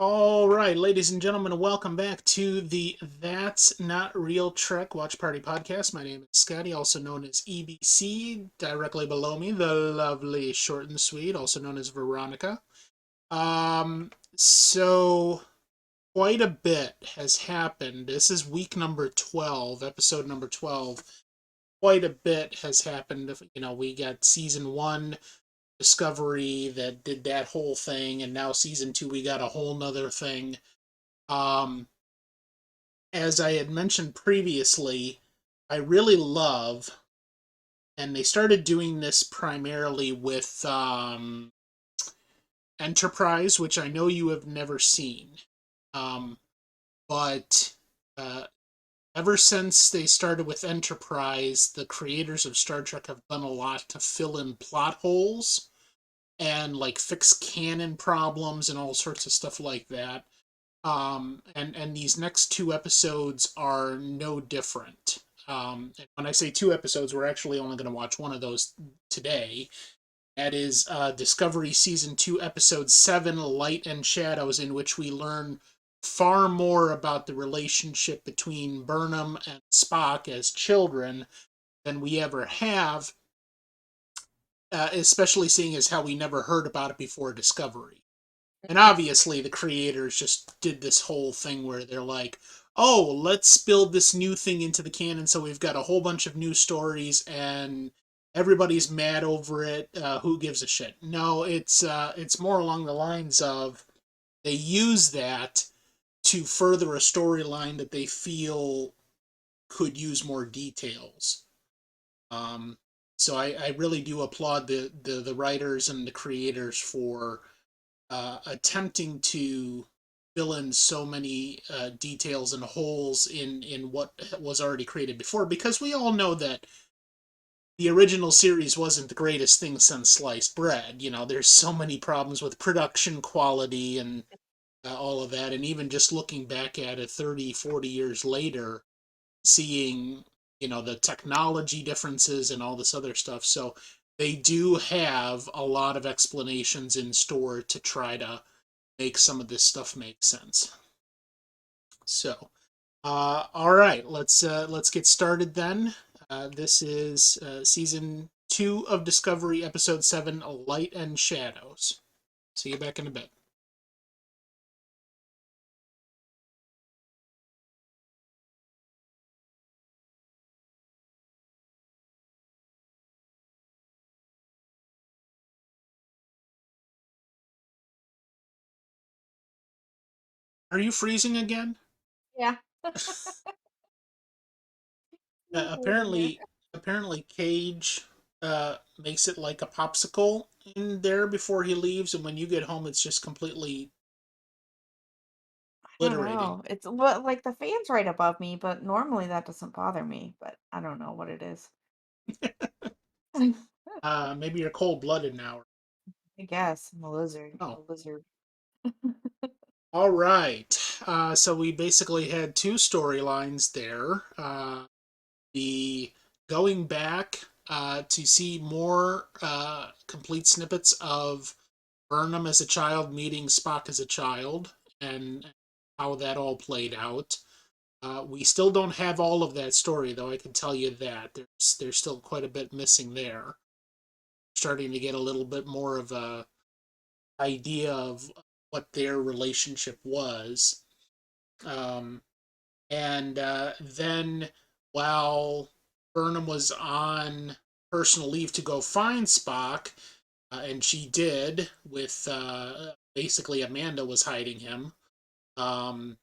All right, ladies and gentlemen, welcome back to the That's Not Real Trek Watch Party podcast. My name is Scotty, also known as EBC. Directly below me, the lovely Short and Sweet, also known as Veronica. So quite a bit has happened. This is week number 12, episode number 12. Quite a bit has happened. We got season one, Discovery, that did that whole thing, and now season two, we got a whole nother thing. Um, as I had mentioned previously, I really love, and they started doing this primarily with Enterprise, which I know you have never seen. Um, but uh, ever since they started with Enterprise, the creators of Star Trek have done a lot to fill in plot holes and like fix canon problems and all sorts of stuff like that. And these next two episodes are no different. And when I say two episodes, we're actually only going to watch one of those today. That is Discovery Season 2, Episode 7, Light and Shadows, in which we learn far more about the relationship between Burnham and Spock as children than we ever have, especially seeing as how we never heard about it before Discovery. And obviously, the creators just did this whole thing where they're like, oh, let's build this new thing into the canon so we've got a whole bunch of new stories and everybody's mad over it. Who gives a shit? No, it's more along the lines of they use that to further a storyline that they feel could use more details. Um, so I really do applaud the writers and the creators for attempting to fill in so many details and holes in what was already created before, because we all know that the original series wasn't the greatest thing since sliced bread. There's so many problems with production quality and all of that, and even just looking back at it 30, 40 years later, seeing the technology differences and all this other stuff. So they do have a lot of explanations in store to try to make some of this stuff make sense. So, all right, let's get started then. This is season 2 of Discovery, episode 7, Light and Shadows. See you back in a bit. Are you freezing again? Yeah. Uh, Freezing here. apparently, apparently Cage makes it like a popsicle in there before he leaves, and when you get home, it's just completely I don't obliterating. know. It's what like the fan's right above me, but normally that doesn't bother me, but I don't know what it is. Maybe you're cold blooded now. I guess I'm a lizard. Oh, A lizard. all right. So we basically had two storylines there. The going back to see more complete snippets of Burnham as a child meeting Spock as a child and how that all played out. We still don't have all of that story, though. I can tell you that there's still quite a bit missing there. Starting to get a little bit more of a idea of what their relationship was. Um, And then while Burnham was on personal leave to go find Spock, and she did, with basically Amanda was hiding him, um,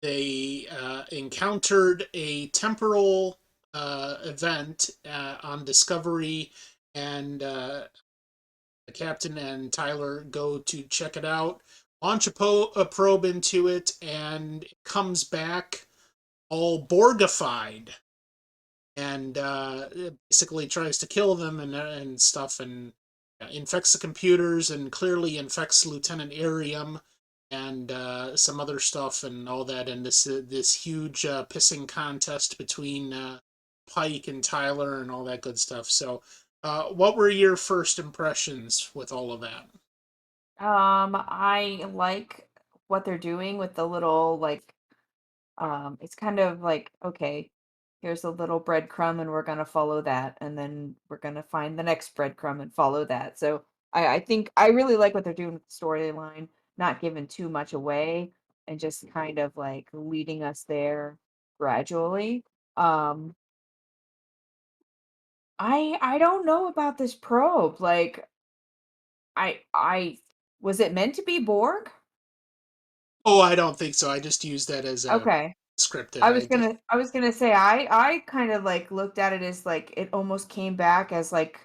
they encountered a temporal event on Discovery, and the captain and Tyler go to check it out, launch a probe into it, and it comes back all Borgified, and basically tries to kill them and stuff, and infects the computers and clearly infects Lieutenant Arium and some other stuff and all that. And this huge pissing contest between Pike and Tyler and all that good stuff. So, what were your first impressions with all of that? I like what they're doing with the little like it's kind of like, okay, here's a little breadcrumb and we're gonna follow that, and then we're gonna find the next breadcrumb and follow that. So I think I really like what they're doing with the storyline, not giving too much away and just kind of like leading us there gradually. Um I don't know about this probe. Like I was it meant to be Borg? Oh, I don't think so. I just use that as a Okay. descriptive. I was gonna say I kind of like looked at it as like it almost came back as like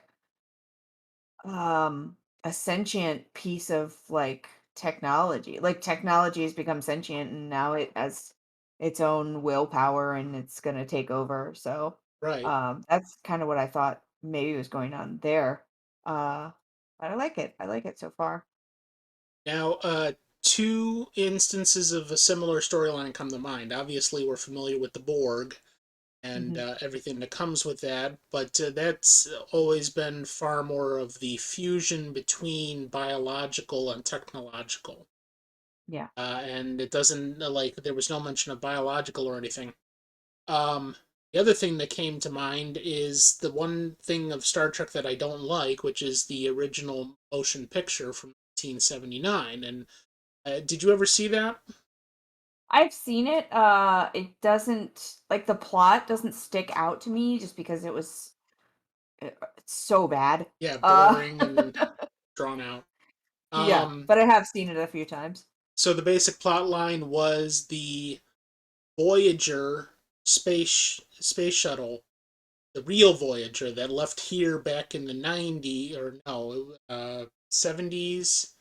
a sentient piece of like technology. Like technology has become sentient and now it has its own willpower and it's gonna take over. So Right. that's kind of what I thought maybe was going on there. Uh but I like it. I like it so far. Now, two instances of a similar storyline come to mind. Obviously, we're familiar with the Borg and Hmm. everything that comes with that, but that's always been far more of the fusion between biological and technological. Yeah. And it doesn't like there was no mention of biological or anything. Um, the other thing that came to mind is the one thing of Star Trek that I don't like, which is the original motion picture from 1979. And did you ever see that? I've seen it. It doesn't like the plot doesn't stick out to me just because it was it's so bad. Yeah, Uh, boring and drawn out. yeah, Um, but I have seen it a few times. so the basic plot line was the Voyager space shuttle, the real Voyager that left here back in the 90s or no, 70s,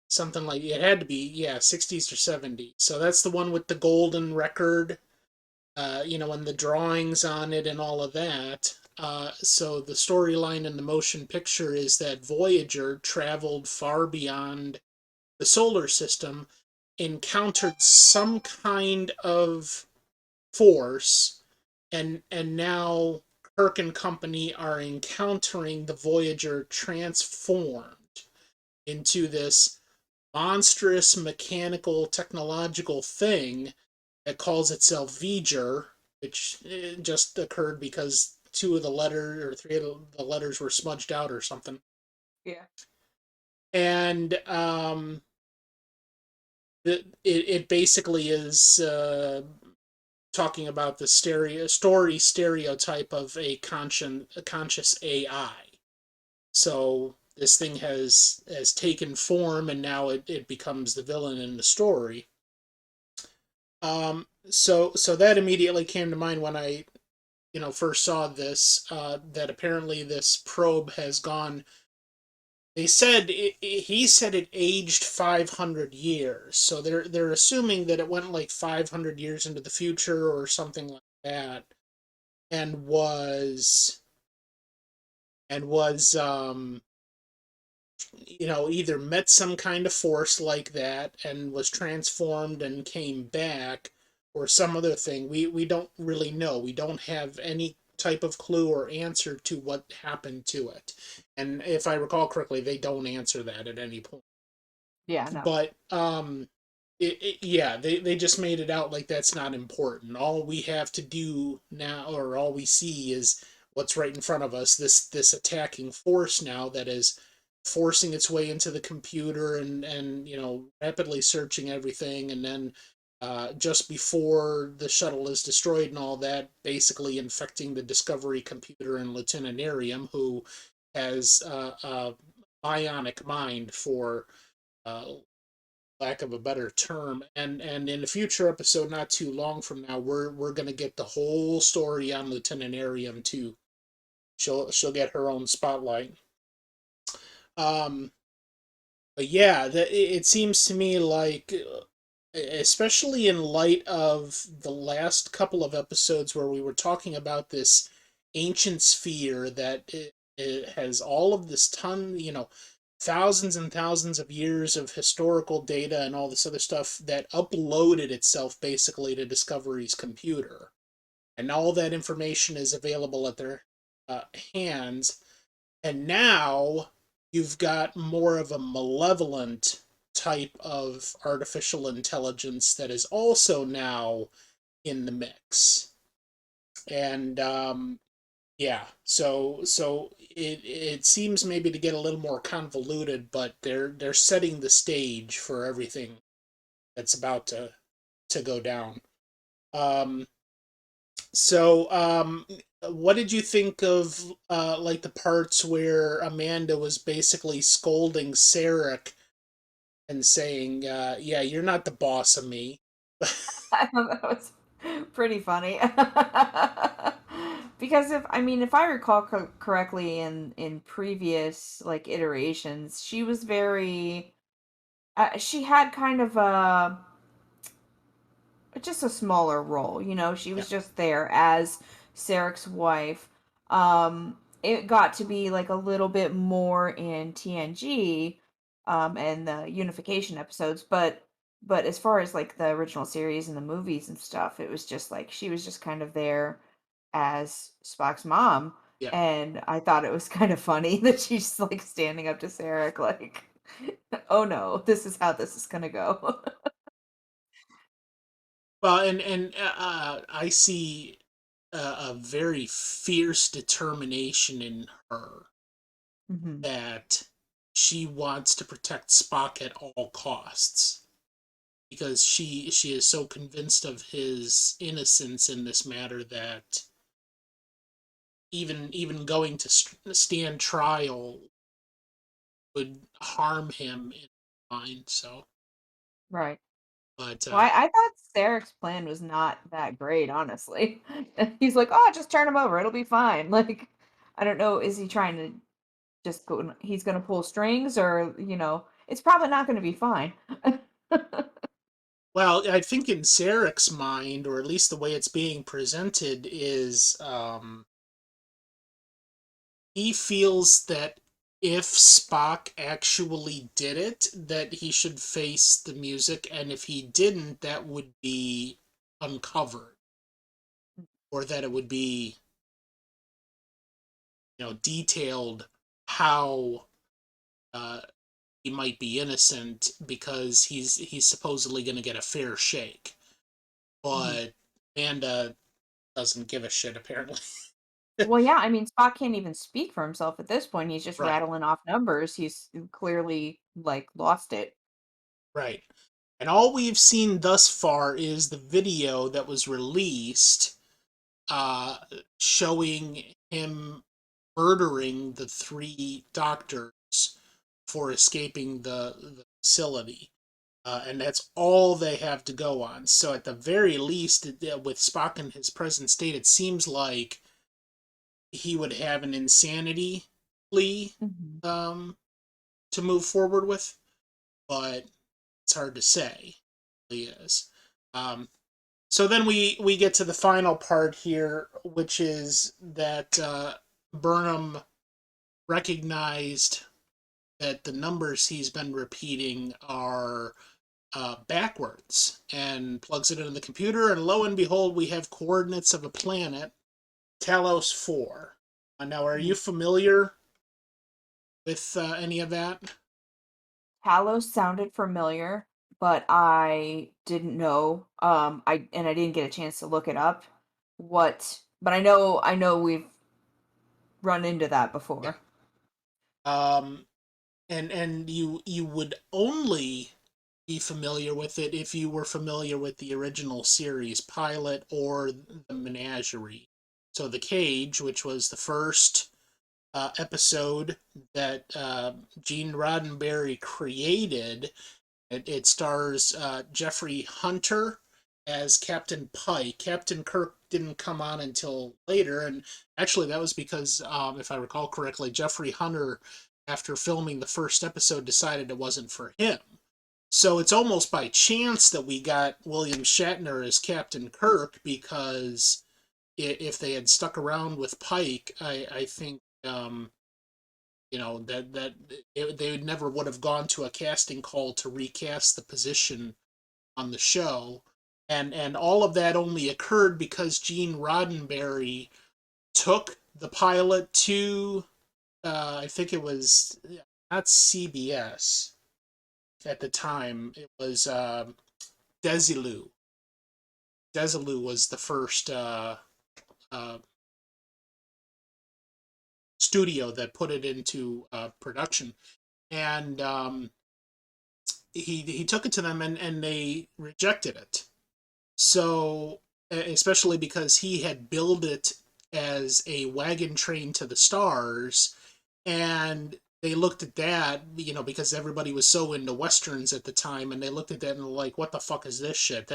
something like it had to be, yeah, 60s or 70s. So that's the one with the golden record, and the drawings on it and all of that. So the storyline in the motion picture is that Voyager traveled far beyond the solar system, encountered some kind of force, and now Kirk and company are encountering the Voyager transformed into this monstrous mechanical technological thing that calls itself V'ger, which just occurred because two of the letters or three of the letters were smudged out or something. Yeah. And it basically is talking about the stereotype of a conscious AI. So this thing has taken form, and now it becomes the villain in the story. So that immediately came to mind when I first saw this. That apparently this probe has gone. They said he said it aged 500 years, so they're assuming that it went like 500 years into the future or something like that, and was either met some kind of force like that and was transformed and came back, or some other thing. We don't really know. We don't have any type of clue or answer to what happened to it. And if I recall correctly, they don't answer that at any point. Yeah, no. But yeah, they just made it out like that's not important. All we have to do now, or all we see, is what's right in front of us. This attacking force now that is forcing its way into the computer and rapidly searching everything, and then just before the shuttle is destroyed and all that, basically infecting the Discovery computer and Lieutenant Arium, who has a bionic mind for uh, lack of a better term. And in a future episode, not too long from now, we're gonna get the whole story on Lieutenant Arium too. She'll get her own spotlight. Um, but yeah, it seems to me like, especially in light of the last couple of episodes where we were talking about this ancient sphere that it has all of this thousands and thousands of years of historical data and all this other stuff that uploaded itself basically to Discovery's computer. And all that information is available at their hands. And now you've got more of a malevolent type of artificial intelligence that is also now in the mix. And yeah, so it seems maybe to get a little more convoluted, but they're setting the stage for everything that's about to go down. Um, so, what did you think of like the parts where Amanda was basically scolding Sarek and saying, "Yeah, you're not the boss of me." I thought that was pretty funny. Because if I recall correctly in previous like iterations, she was very she had kind of a just a smaller role, you know. She Yeah, was just there as Sarek's wife. It got to be like a little bit more in TNG, and the unification episodes, but as far as like the original series and the movies and stuff, it was just like she was just kind of there as Spock's mom, yeah. and I thought it was kind of funny that she's like standing up to Sarek like, "Oh no, this is how this is gonna go." Well, and I see a very fierce determination in her Hmm. that she wants to protect Spock at all costs because she is so convinced of his innocence in this matter that even going to stand trial would harm him in mind. So, Right. but Well, I thought Sarek's plan was not that great, honestly. He's like, "Oh, just turn him over. It'll be fine." Like, I don't know, is he trying to just go he's gonna pull strings, or, it's probably not gonna be fine. well, I think in Sarek's mind, or at least the way it's being presented, is he feels that if Spock actually did it, that he should face the music, and if he didn't, that would be uncovered, or that it would be, detailed how uh, he might be innocent because he's supposedly going to get a fair shake. Mhm. But Amanda doesn't give a shit apparently. Well, yeah, Spock can't even speak for himself at this point. He's just Right, rattling off numbers. He's clearly, like, lost it. right. And all we've seen thus far is the video that was released uh, showing him murdering the three doctors for escaping the facility. And that's all they have to go on. So, at the very least, with Spock in his present state, it seems like he would have an insanity plea Mhm. um, to move forward with, but it's hard to say. He is. Um, so then we get to the final part here, which is that Burnham recognized that the numbers he's been repeating are backwards and plugs it into the computer, and lo and behold, we have coordinates of a planet, Talos 4. Now, are you Mhm. familiar with any of that? Talos sounded familiar, but I didn't know. I didn't get a chance to look it up. But I know we've run into that Yeah. before. Um, and you would only be familiar with it if you were familiar with the original series pilot or the Menagerie. So the Cage, which was the first episode that Gene Roddenberry created, it stars Jeffrey Hunter as Captain Pike. Captain Kirk didn't come on until later, and actually that was because, if I recall correctly, Jeffrey Hunter, after filming the first episode, decided it wasn't for him. So it's almost by chance that we got William Shatner as Captain Kirk, because if they had stuck around with Pike, I think they would never would have gone to a casting call to recast the position on the show, and all of that only occurred because Gene Roddenberry took the pilot to I think it was not CBS at the time. It was Desilu. Desilu was the first uh, studio that put it into production, and he took it to them, and they rejected it. So, especially because he had billed it as a wagon train to the stars, and they looked at that, because everybody was so into westerns at the time, and they looked at that and were like, "What the fuck is this shit?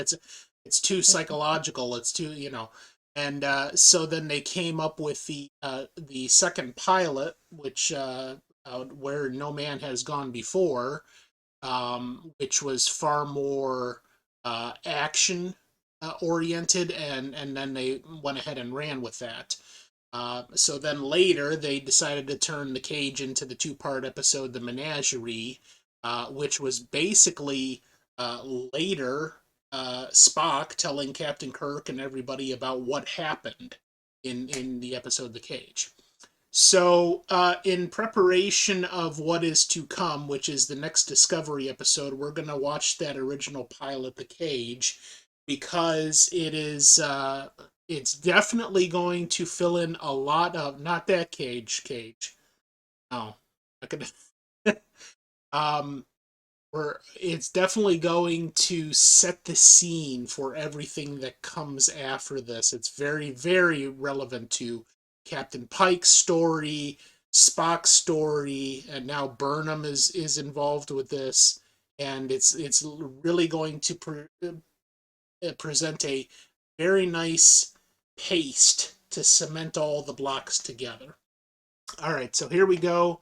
It's too psychological. It's too, And so then they came up with the second pilot, which where no man has gone before, which was far more action oriented, and then they went ahead and ran with that. So then later they decided to turn the cage into the two-part episode, The Menagerie, which was basically later Spock telling Captain Kirk and everybody about what happened in the episode The Cage. So, in preparation of what is to come, which is the next Discovery episode, we're going to watch that original pilot, The Cage, because it's definitely going to fill in a lot of, not that cage. No, not gonna. um, it's definitely going to set the scene for everything that comes after this. It's very, very relevant to Captain Pike's story, Spock's story, and now Burnham is involved with this, and it's really going to present a very nice paste to cement all the blocks together. All right, so here we go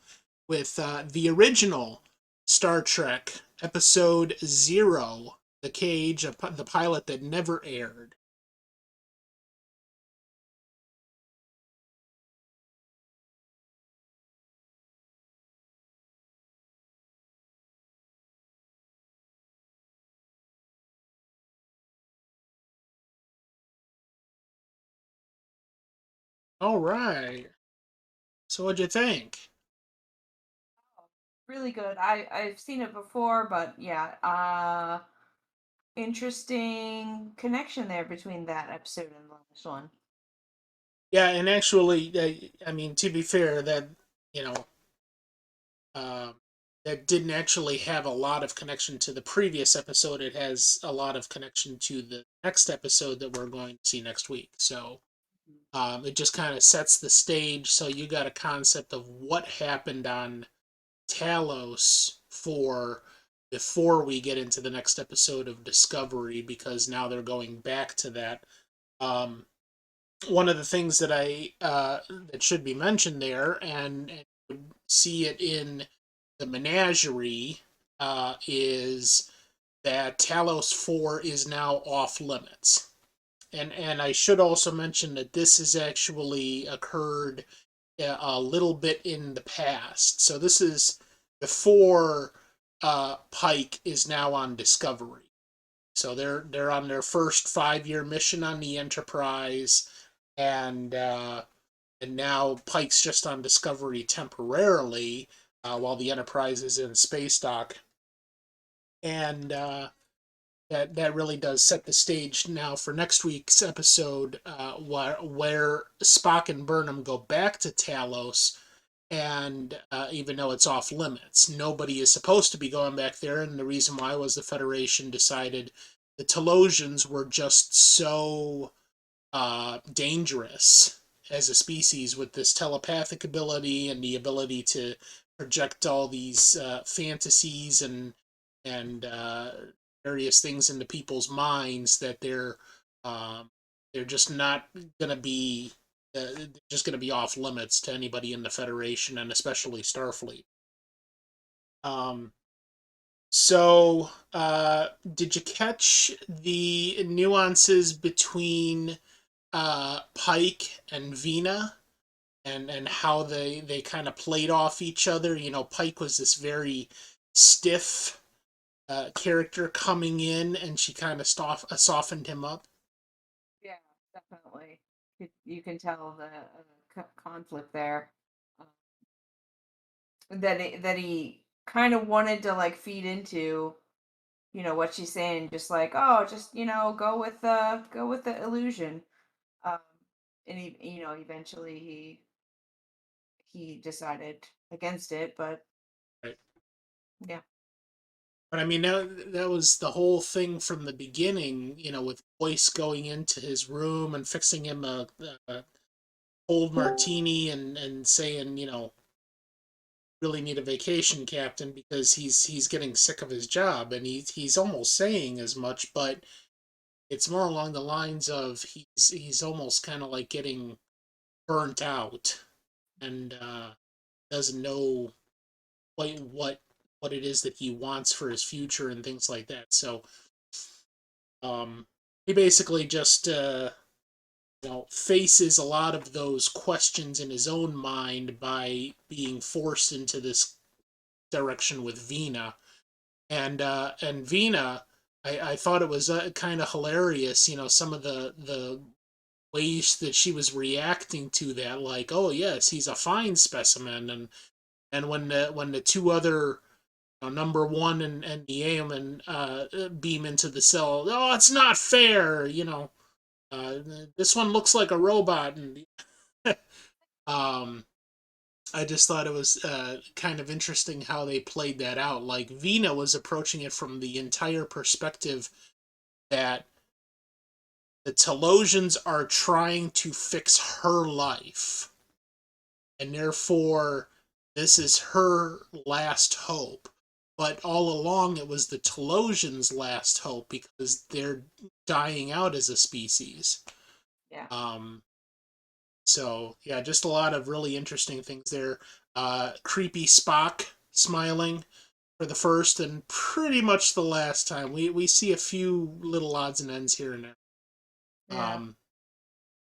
with the original Star Trek episode Zero, The Cage, the pilot that never aired. All right. So what'd you think? Really good. I've seen it before, but yeah, interesting connection there between that episode and the last one. Yeah, and actually, I mean, to be fair, you know, um, that didn't actually have a lot of connection to the previous episode. It has a lot of connection to the next episode that we're going to see next week. So it just kind of sets the stage. So you got a concept of what happened on Talos for before we get into the next episode of Discovery, because now they're going back to that. Um, One of the things that should be mentioned there, and see it in the Menagerie, is that Talos 4 is now off limits. And I should also mention that this has actually occurred a little bit in the past. So this is before Pike is now on Discovery. So they're on their first 5-year mission on the Enterprise, and now Pike's just on Discovery temporarily, while the Enterprise is in space dock, and that really does set the stage now for next week's episode, where Spock and Burnham go back to Talos, and even though it's off limits, nobody is supposed to be going back there, and the reason why was the Federation decided the Talosians were just so dangerous as a species with this telepathic ability and the ability to project all these fantasies and various things into people's minds, that they're just not gonna be just gonna be off limits to anybody in the Federation, and especially Starfleet. Um, did you catch the nuances between Pike and Vina, and how they kind of played off each other? Pike was this very stiff character coming in, and she kind of softened him up. Yeah, definitely. You can tell the conflict there. Uh, that he kind of wanted to like feed into, what she's saying, just like, oh, just go with the illusion. Um, and eventually he decided against it, but Right. yeah, But I mean, that was the whole thing from the beginning, with Boyce going into his room and fixing him a cold martini and saying, really need a vacation, Captain, because he's getting sick of his job, and he's almost saying as much, but it's more along the lines of he's almost kind of like getting burnt out and doesn't know quite what it is that he wants for his future and things like that. So he basically just faces a lot of those questions in his own mind by being forced into this direction with Vina. And Vina, I thought it was kind of hilarious, some of the ways that she was reacting to that, like, oh yes, he's a fine specimen, and when the two other, number one and the Aemon beam into the cell, oh, it's not fair, uh, this one looks like a robot, and um, I just thought it was kind of interesting how they played that out. Like Vina was approaching it from the entire perspective that the Telosians are trying to fix her life, and therefore this is her last hope. But all along, it was the Telosians' last hope because they're dying out as a species. yeah, Um, so yeah, just a lot of really interesting things there. Creepy Spock smiling for the first and pretty much the last time. We see a few little odds and ends here and there. yeah. Um,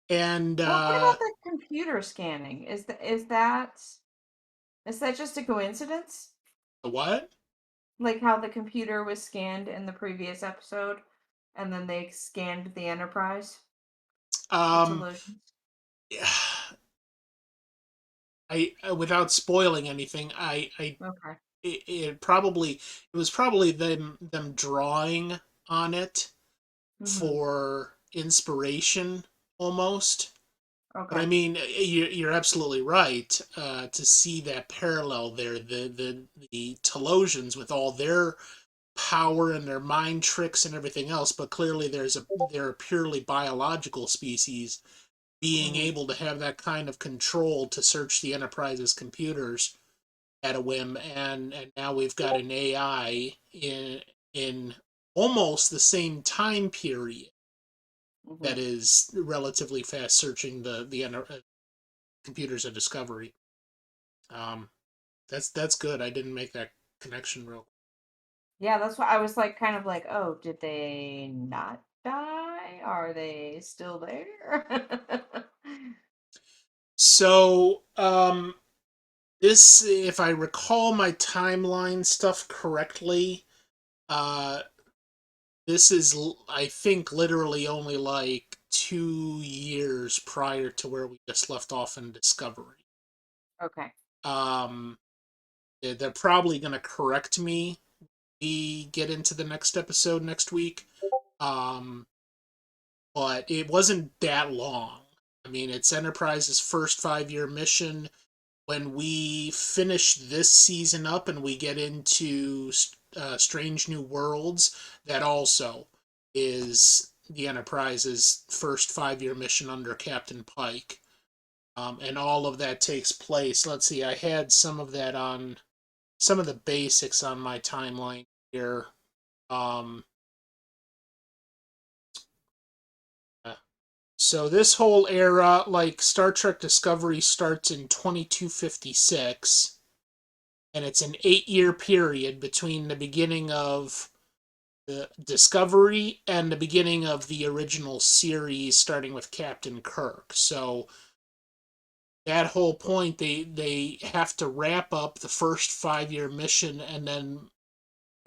and Well, what about the computer scanning? Is that just a coincidence? the what? Like how the computer was scanned in the previous episode, and then they scanned the Enterprise, the Um, Telosians. without spoiling anything, Okay. it was probably them drawing on it Mm-hmm. for inspiration almost. But I Okay. mean, you're absolutely right to see that parallel there. The Telosians with all their power and their mind tricks and everything else, but clearly they're a purely biological species being Mm-hmm. able to have that kind of control to search the Enterprise's computers at a whim, and now we've got an AI in almost the same time period Mm-hmm. that is relatively fast searching the computers of Discovery. Um, that's good. I didn't make that connection real. Yeah, that's why I was like, kind of like, oh, did they not die? Are they still there? So, this, if I recall my timeline stuff correctly, uh, this is, I think, literally only like 2 years prior to where we just left off in Discovery. Okay. Um, they're probably going to correct me. We get into the next episode next week. Um, but it wasn't that long. I mean, it's Enterprise's first 5 year mission. When we finish this season up and we get into Strange New Worlds, that also is the Enterprise's first 5 year mission under Captain Pike. And all of that takes place. Let's see, I had some of that on some of the basics on my timeline here. Um, so this whole era, like Star Trek Discovery, starts in 2256, and it's an 8 year period between the beginning of the Discovery and the beginning of the original series, starting with Captain Kirk. So that whole point, they have to wrap up the first 5 year mission and then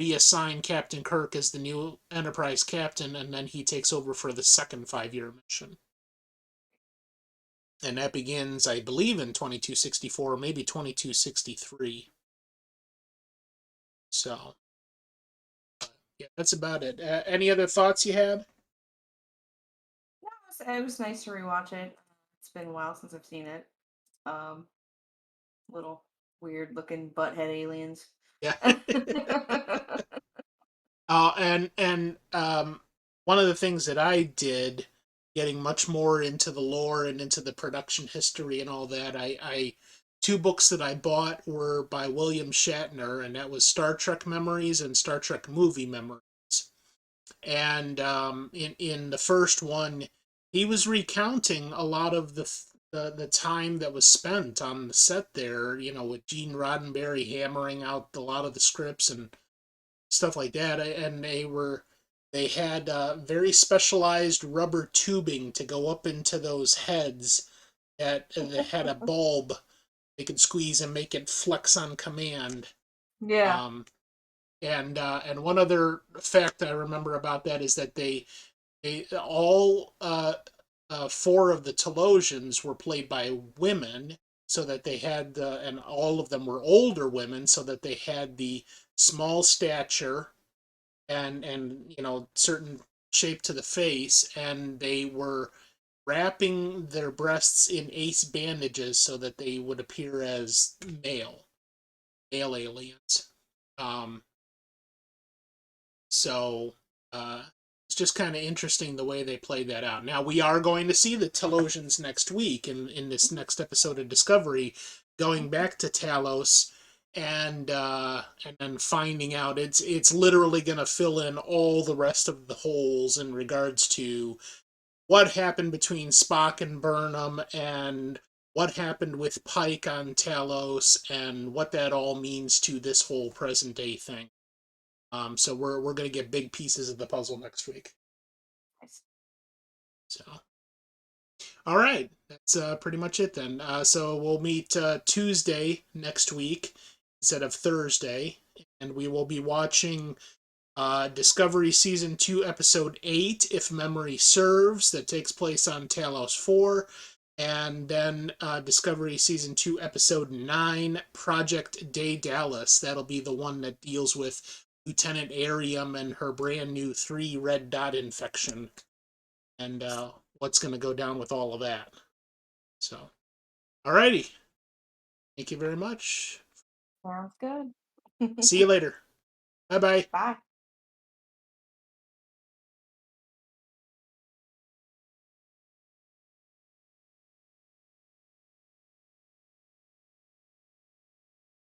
reassign Captain Kirk as the new Enterprise captain, and then he takes over for the second 5 year mission. And that begins, I believe, in 2264, maybe 2263. So yeah, that's about it. Any other thoughts you had? No, it was nice to rewatch it. It's been a while since I've seen it. Um, Little weird looking butthead aliens. Yeah. And one of the things that I did, getting much more into the lore and into the production history and all that, I two books that I bought were by William Shatner, and that was Star Trek Memories and Star Trek Movie Memories. And in the first one, he was recounting a lot of the time that was spent on the set there. You know, with Gene Roddenberry hammering out a lot of the scripts and stuff like that. And they had very specialized rubber tubing to go up into those heads that had a bulb they could squeeze and make it flex on command. Yeah. Um, and one other fact I remember about that is that they all four of the Telosians were played by women, so that they had and all of them were older women, so that they had the small stature and you know certain shape to the face, and they were wrapping their breasts in ace bandages so that they would appear as male aliens. Um, So it's just kind of interesting the way they played that out. Now we are going to see the Telosians next week in this next episode of Discovery, going back to Talos and then finding out it's literally going to fill in all the rest of the holes in regards to what happened between Spock and Burnham and what happened with Pike on Talos and what that all means to this whole present day thing. So we're gonna get big pieces of the puzzle next week. Nice. So all right, that's pretty much it then. So we'll meet Tuesday next week instead of Thursday, and we will be watching Discovery season 2, episode 8, if memory serves. That takes place on Talos 4. And then Discovery season 2, episode 9, Project Daedalus. That'll be the one that deals with Lieutenant Arium and her brand new 3 red dot infection, and what's going to go down with all of that. So, alrighty. Thank you very much. Sounds good. See you later. Bye bye. Bye.